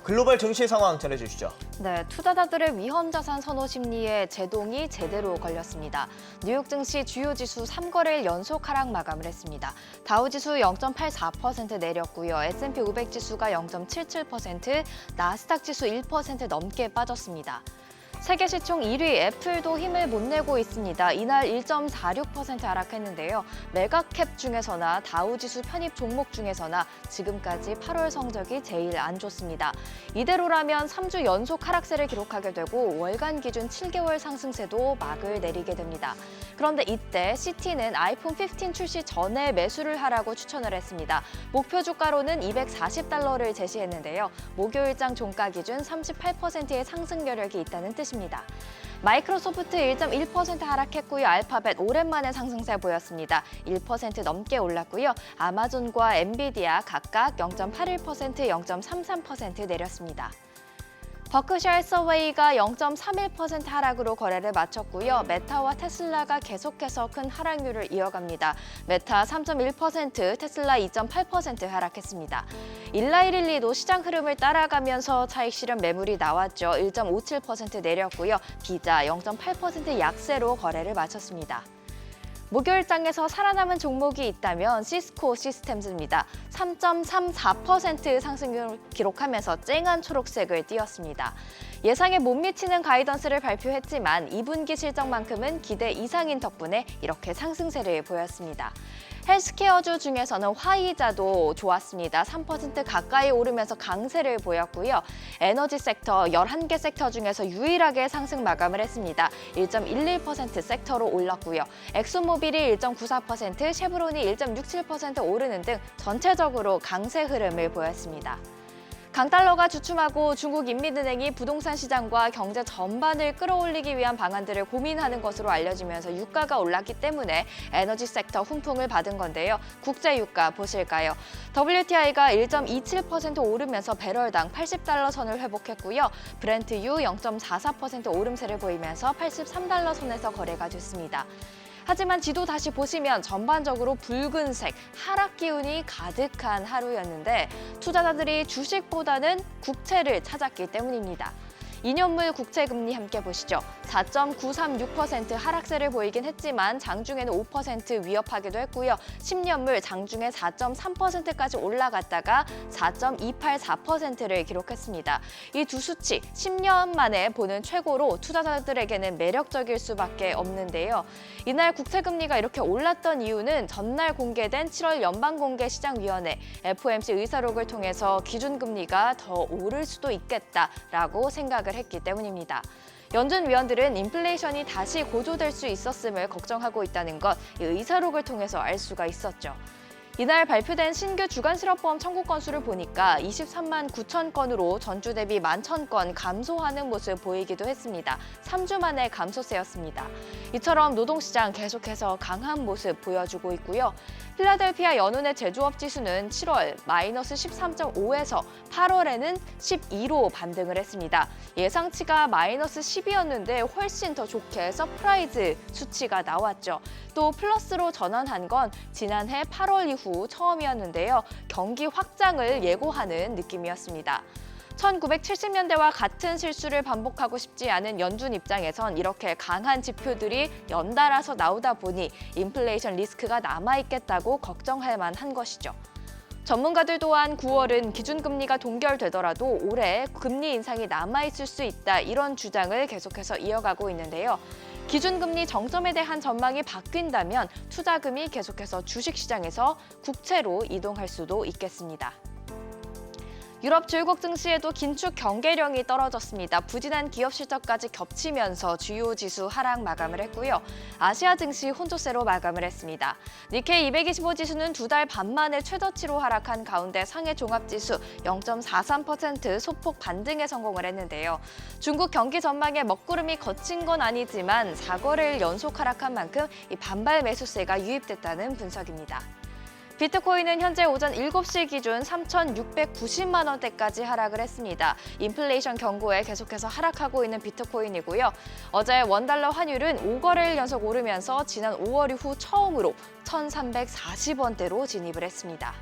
글로벌 증시 상황 전해주시죠. 네, 투자자들의 위험자산 선호 심리에 제동이 제대로 걸렸습니다. 뉴욕 증시 주요 지수 3거래일 연속 하락 마감을 했습니다. 다우지수 0.84% 내렸고요. S&P 500 지수가 0.77%, 나스닥 지수 1% 넘게 빠졌습니다. 세계 시총 1위 애플도 힘을 못 내고 있습니다. 이날 1.46% 하락했는데요. 메가캡 중에서나 다우지수 편입 종목 중에서나 지금까지 8월 성적이 제일 안 좋습니다. 이대로라면 3주 연속 하락세를 기록하게 되고 월간 기준 7개월 상승세도 막을 내리게 됩니다. 그런데 이때 시티는 아이폰 15 출시 전에 매수를 하라고 추천을 했습니다. 목표 주가로는 $240를 제시했는데요. 목요일장 종가 기준 38%의 상승 여력이 있다는 뜻입니다. 마이크로소프트 1.1% 하락했고요. 알파벳 오랜만에 상승세 보였습니다. 1% 넘게 올랐고요. 아마존과 엔비디아 각각 0.81%, 0.33% 내렸습니다. 버크셔 해서웨이가 0.31% 하락으로 거래를 마쳤고요. 메타와 테슬라가 계속해서 큰 하락률을 이어갑니다. 메타 3.1%, 테슬라 2.8% 하락했습니다. 일라이릴리도 시장 흐름을 따라가면서 차익 실현 매물이 나왔죠. 1.57% 내렸고요. 비자 0.8% 약세로 거래를 마쳤습니다. 목요일장에서 살아남은 종목이 있다면 시스코 시스템즈입니다. 3.34% 상승률을 기록하면서 쨍한 초록색을 띄었습니다. 예상에 못 미치는 가이던스를 발표했지만 2분기 실적만큼은 기대 이상인 덕분에 이렇게 상승세를 보였습니다. 헬스케어주 중에서는 화이자도 좋았습니다. 3% 가까이 오르면서 강세를 보였고요. 에너지 섹터 11개 섹터 중에서 유일하게 상승 마감을 했습니다. 1.11% 섹터로 올랐고요. 엑소모빌이 1.94%, 쉐브론이 1.67% 오르는 등 전체적으로 강세 흐름을 보였습니다. 강달러가 주춤하고 중국 인민은행이 부동산 시장과 경제 전반을 끌어올리기 위한 방안들을 고민하는 것으로 알려지면서 유가가 올랐기 때문에 에너지 섹터 훈풍을 받은 건데요. 국제 유가 보실까요? WTI가 1.27% 오르면서 배럴당 $80 선을 회복했고요. 브렌트유 0.44% 오름세를 보이면서 $83 선에서 거래가 됐습니다. 하지만 지도 다시 보시면 전반적으로 붉은색, 하락 기운이 가득한 하루였는데 투자자들이 주식보다는 국채를 찾았기 때문입니다. 2년물 국채금리 함께 보시죠. 4.936% 하락세를 보이긴 했지만 장중에는 5% 위협하기도 했고요. 10년물 장중에 4.3%까지 올라갔다가 4.284%를 기록했습니다. 이 두 수치 10년 만에 보는 최고로 투자자들에게는 매력적일 수밖에 없는데요. 이날 국채금리가 이렇게 올랐던 이유는 전날 공개된 7월 연방공개시장위원회 FOMC 의사록을 통해서 기준금리가 더 오를 수도 있겠다라고 생각을 했기 때문입니다. 연준 위원들은 인플레이션이 다시 고조될 수 있었음을 걱정하고 있다는 것, 이 의사록을 통해서 알 수가 있었죠. 이날 발표된 신규 주간 실업보험 청구 건수를 보니까 23만 9천 건으로 전주 대비 11,000건 감소하는 모습 보이기도 했습니다. 3주 만에 감소세였습니다. 이처럼 노동시장 계속해서 강한 모습 보여주고 있고요. 필라델피아 연운의 제조업 지수는 7월 마이너스 13.5에서 8월에는 12로 반등을 했습니다. 예상치가 마이너스 10이었는데 훨씬 더 좋게 서프라이즈 수치가 나왔죠. 또 플러스로 전환한 건 지난해 8월 이후 처음이었는데요. 경기 확장을 예고하는 느낌이었습니다. 1970년대와 같은 실수를 반복하고 싶지 않은 연준 입장에선 이렇게 강한 지표들이 연달아서 나오다 보니 인플레이션 리스크가 남아있겠다고 걱정할 만한 것이죠. 전문가들 또한 9월은 기준금리가 동결되더라도 올해 금리 인상이 남아있을 수 있다 이런 주장을 계속해서 이어가고 있는데요. 기준금리 정점에 대한 전망이 바뀐다면 투자금이 계속해서 주식시장에서 국채로 이동할 수도 있겠습니다. 유럽 주요국 증시에도 긴축 경계령이 떨어졌습니다. 부진한 기업 실적까지 겹치면서 주요 지수 하락 마감을 했고요. 아시아 증시 혼조세로 마감을 했습니다. 니케이 225 지수는 두 달 반 만에 최저치로 하락한 가운데 상해 종합지수 0.43% 소폭 반등에 성공을 했는데요. 중국 경기 전망에 먹구름이 거친 건 아니지만 4거래일 연속 하락한 만큼 이 반발 매수세가 유입됐다는 분석입니다. 비트코인은 현재 오전 7시 기준 3,690만 원대까지 하락을 했습니다. 인플레이션 경고에 계속해서 하락하고 있는 비트코인이고요. 어제 원달러 환율은 5거래일 연속 오르면서 지난 5월 이후 처음으로 1,340원대로 진입을 했습니다.